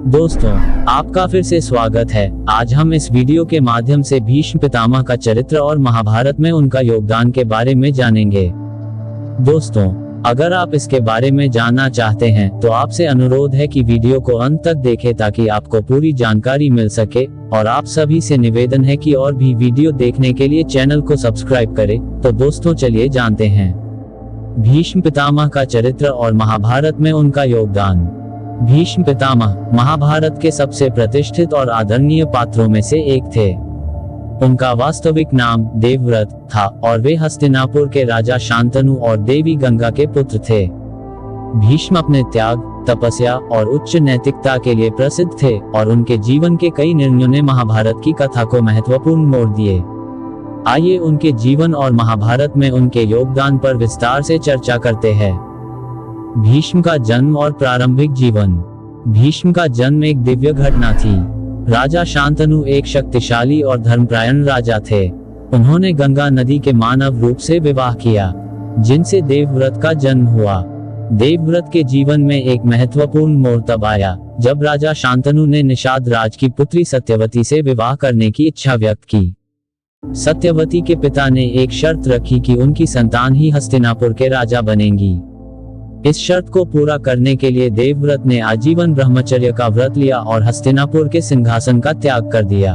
दोस्तों, आपका फिर से स्वागत है। आज हम इस वीडियो के माध्यम से भीष्म पितामह का चरित्र और महाभारत में उनका योगदान के बारे में जानेंगे। दोस्तों, अगर आप इसके बारे में जानना चाहते हैं तो आपसे अनुरोध है कि वीडियो को अंत तक देखें ताकि आपको पूरी जानकारी मिल सके, और आप सभी से निवेदन है कि और भी वीडियो देखने के लिए चैनल को सब्सक्राइब करें। तो दोस्तों, चलिए जानते हैं भीष्म पितामह का चरित्र और महाभारत में उनका योगदान। भीष्म पितामह महाभारत के सबसे प्रतिष्ठित और आदरणीय पात्रों में से एक थे। उनका वास्तविक नाम देवव्रत था और वे हस्तिनापुर के राजा शांतनु और देवी गंगा के पुत्र थे। भीष्म अपने त्याग, तपस्या और उच्च नैतिकता के लिए प्रसिद्ध थे और उनके जीवन के कई निर्णयों ने महाभारत की कथा को महत्वपूर्ण मोड़ दिए। आइए उनके जीवन और महाभारत में उनके योगदान पर विस्तार से चर्चा करते हैं। भीष्म का जन्म और प्रारंभिक जीवन। भीष्म का जन्म एक दिव्य घटना थी। राजा शांतनु एक शक्तिशाली और धर्मपरायण राजा थे। उन्होंने गंगा नदी के मानव रूप से विवाह किया, जिनसे देवव्रत का जन्म हुआ। देवव्रत के जीवन में एक महत्वपूर्ण मोड़ तब आया जब राजा शांतनु ने निषाद राज की पुत्री सत्यवती से विवाह करने की इच्छा व्यक्त की। सत्यवती के पिता ने एक शर्त रखी कि उनकी संतान ही हस्तिनापुर के राजा बनेंगी। इस शर्त को पूरा करने के लिए देवव्रत ने आजीवन ब्रह्मचर्य का व्रत लिया और हस्तिनापुर के सिंहासन का त्याग कर दिया।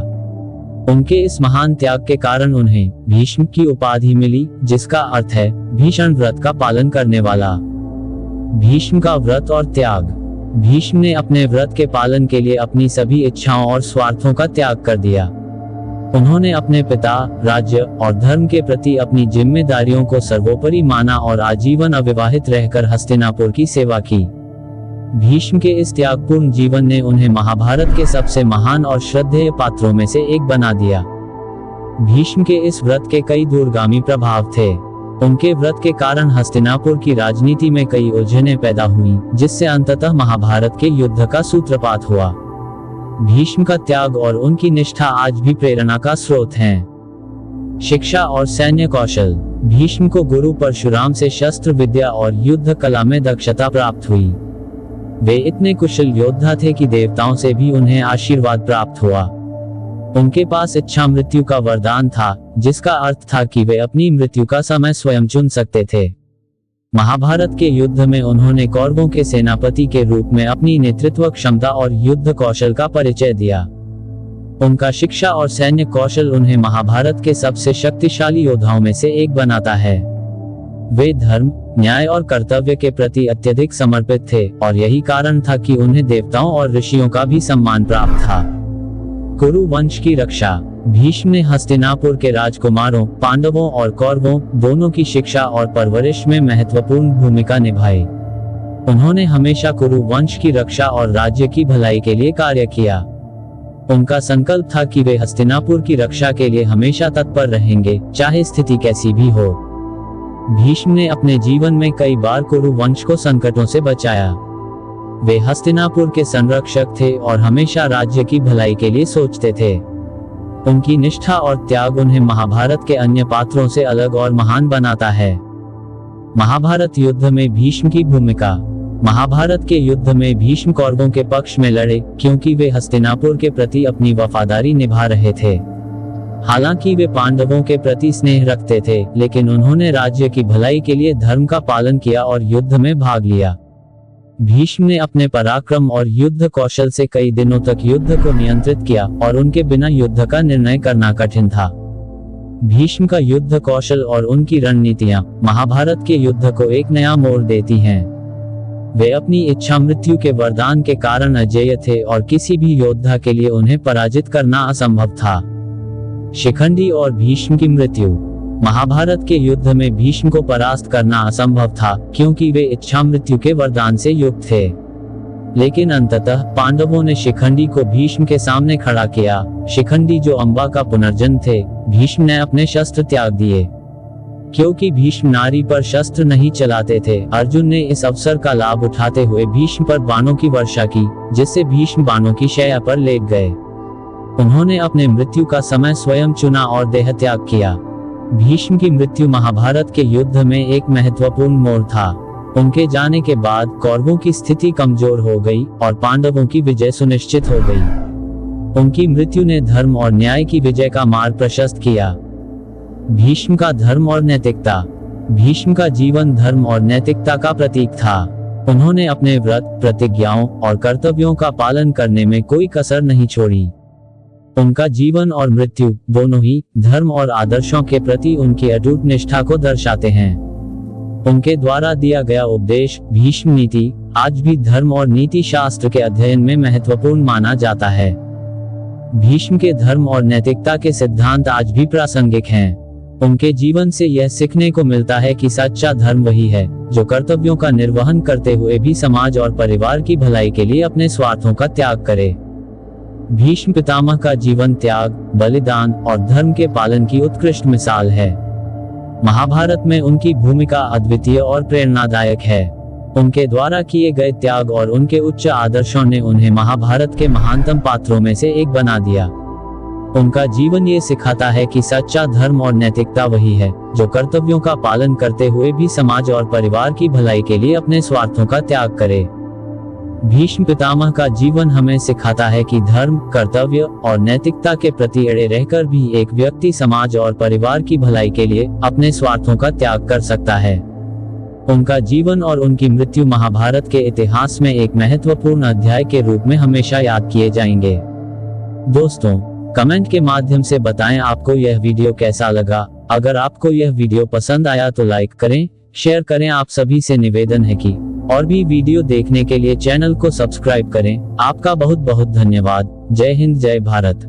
उनके इस महान त्याग के कारण उन्हें भीष्म की उपाधि मिली, जिसका अर्थ है भीषण व्रत का पालन करने वाला। भीष्म का व्रत और त्याग। भीष्म ने अपने व्रत के पालन के लिए अपनी सभी इच्छाओं और स्वार्थों का त्याग कर दिया। उन्होंने अपने पिता, राज्य और धर्म के प्रति अपनी जिम्मेदारियों को सर्वोपरि माना और आजीवन अविवाहित रहकर हस्तिनापुर की सेवा की। भीष्म के इस त्यागपूर्ण जीवन ने उन्हें महाभारत के सबसे महान और श्रद्धेय पात्रों में से एक बना दिया। भीष्म के इस व्रत के कई दूरगामी प्रभाव थे। उनके व्रत के कारण हस्तिनापुर की राजनीति में कई उलझनें पैदा हुई, जिससे अंततः महाभारत के युद्ध का सूत्रपात हुआ। भीष्म का त्याग और उनकी निष्ठा आज भी प्रेरणा का स्रोत हैं। शिक्षा और सैन्य कौशल। भीष्म को गुरु परशुराम से शस्त्र विद्या और युद्ध कला में दक्षता प्राप्त हुई। वे इतने कुशल योद्धा थे कि देवताओं से भी उन्हें आशीर्वाद प्राप्त हुआ। उनके पास इच्छा मृत्यु का वरदान था, जिसका अर्थ था कि वे अपनी मृत्यु का समय स्वयं चुन सकते थे। महाभारत के युद्ध में उन्होंने कौरवों के सेनापति के रूप में अपनी नेतृत्व क्षमता और युद्ध कौशल का परिचय दिया। उनका शिक्षा और सैन्य कौशल उन्हें महाभारत के सबसे शक्तिशाली योद्धाओं में से एक बनाता है। वे धर्म, न्याय और कर्तव्य के प्रति अत्यधिक समर्पित थे और यही कारण था कि उन्हें देवताओं और ऋषियों का भी सम्मान प्राप्त था। कुरु वंश की रक्षा। भीष्म ने हस्तिनापुर के राजकुमारों, पांडवों और कौरवों दोनों की शिक्षा और परवरिश में महत्वपूर्ण भूमिका निभाई। उन्होंने हमेशा कुरु वंश की रक्षा और राज्य की भलाई के लिए कार्य किया। उनका संकल्प था कि वे हस्तिनापुर की रक्षा के लिए हमेशा तत्पर रहेंगे, चाहे स्थिति कैसी भी हो। भीष्म ने अपने जीवन में कई बार कुरु वंश को संकटों से बचाया। वे हस्तिनापुर के संरक्षक थे और हमेशा राज्य की भलाई के लिए सोचते थे। उनकी निष्ठा और त्याग उन्हें महाभारत के अन्य पात्रों से अलग और महान बनाता है। महाभारत युद्ध में भीष्म की भूमिका। महाभारत के युद्ध में भीष्म कौरवों के पक्ष में लड़े, क्योंकि वे हस्तिनापुर के प्रति अपनी वफादारी निभा रहे थे। हालांकि वे पांडवों के प्रति स्नेह रखते थे, लेकिन उन्होंने राज्य की भलाई के लिए धर्म का पालन किया और युद्ध में भाग लिया। भीष्म ने अपने पराक्रम और युद्ध कौशल से कई दिनों तक युद्ध को नियंत्रित किया और उनके बिना युद्ध का निर्णय करना कठिन था। भीष्म का युद्ध कौशल और उनकी रणनीतियां महाभारत के युद्ध को एक नया मोड़ देती हैं। वे अपनी इच्छा मृत्यु के वरदान के कारण अजेय थे और किसी भी योद्धा के लिए उन्हें पराजित करना असंभव था। शिखंडी और भीष्म की मृत्यु। महाभारत के युद्ध में भीष्म को परास्त करना असंभव था, क्योंकि वे इच्छा मृत्यु के वरदान से युक्त थे। लेकिन अंततः पांडवों ने शिखंडी को भीष्म के सामने खड़ा किया। शिखंडी जो अंबा का पुनर्जन्म थे, भीष्म ने अपने शस्त्र त्याग दिए। क्योंकि भीष्म नारी पर शस्त्र नहीं चलाते थे, अर्जुन ने इस अवसर का लाभ उठाते हुए भीष्म पर बाणों की वर्षा की, जिससे भीष्म बाणों की शैया पर लेट गए। उन्होंने अपने मृत्यु का समय स्वयं चुना और देह त्याग किया। भीष्म की मृत्यु महाभारत के युद्ध में एक महत्वपूर्ण मोड़ था। उनके जाने के बाद कौरवों की स्थिति कमजोर हो गई और पांडवों की विजय सुनिश्चित हो गई। उनकी मृत्यु ने धर्म और न्याय की विजय का मार्ग प्रशस्त किया। भीष्म का धर्म और नैतिकता। भीष्म का जीवन धर्म और नैतिकता का प्रतीक था। उन्होंने अपने व्रत, प्रतिज्ञाओं और कर्तव्यों का पालन करने में कोई कसर नहीं छोड़ी। उनका जीवन और मृत्यु दोनों ही धर्म और आदर्शों के प्रति उनकी अटूट निष्ठा को दर्शाते हैं। उनके द्वारा दिया गया उपदेश भीष्म नीति आज भी धर्म और नीति शास्त्र के अध्ययन में महत्वपूर्ण माना जाता है। भीष्म के धर्म और नैतिकता के सिद्धांत आज भी प्रासंगिक हैं। उनके जीवन से यह सीखने को मिलता है कि सच्चा धर्म वही है जो कर्तव्यों का निर्वहन करते हुए भी समाज और परिवार की भलाई के लिए अपने स्वार्थों का त्याग करे। भीष्म पितामह का जीवन त्याग, बलिदान और धर्म के पालन की उत्कृष्ट मिसाल है। महाभारत में उनकी भूमिका अद्वितीय और प्रेरणादायक है। उनके द्वारा किए गए त्याग और उनके उच्च आदर्शों ने उन्हें महाभारत के महानतम पात्रों में से एक बना दिया। उनका जीवन ये सिखाता है कि सच्चा धर्म और नैतिकता वही है जो कर्तव्यों का पालन करते हुए भी समाज और परिवार की भलाई के लिए अपने स्वार्थों का त्याग करे। भीष्म पितामह का जीवन हमें सिखाता है कि धर्म, कर्तव्य और नैतिकता के प्रति अड़े रहकर भी एक व्यक्ति समाज और परिवार की भलाई के लिए अपने स्वार्थों का त्याग कर सकता है। उनका जीवन और उनकी मृत्यु महाभारत के इतिहास में एक महत्वपूर्ण अध्याय के रूप में हमेशा याद किए जाएंगे। दोस्तों, कमेंट के माध्यम से बताएं आपको यह वीडियो कैसा लगा। अगर आपको यह वीडियो पसंद आया तो लाइक करें, शेयर करें। आप सभी से निवेदन है कि और भी वीडियो देखने के लिए चैनल को सब्सक्राइब करें। आपका बहुत बहुत धन्यवाद। जय हिंद, जय भारत।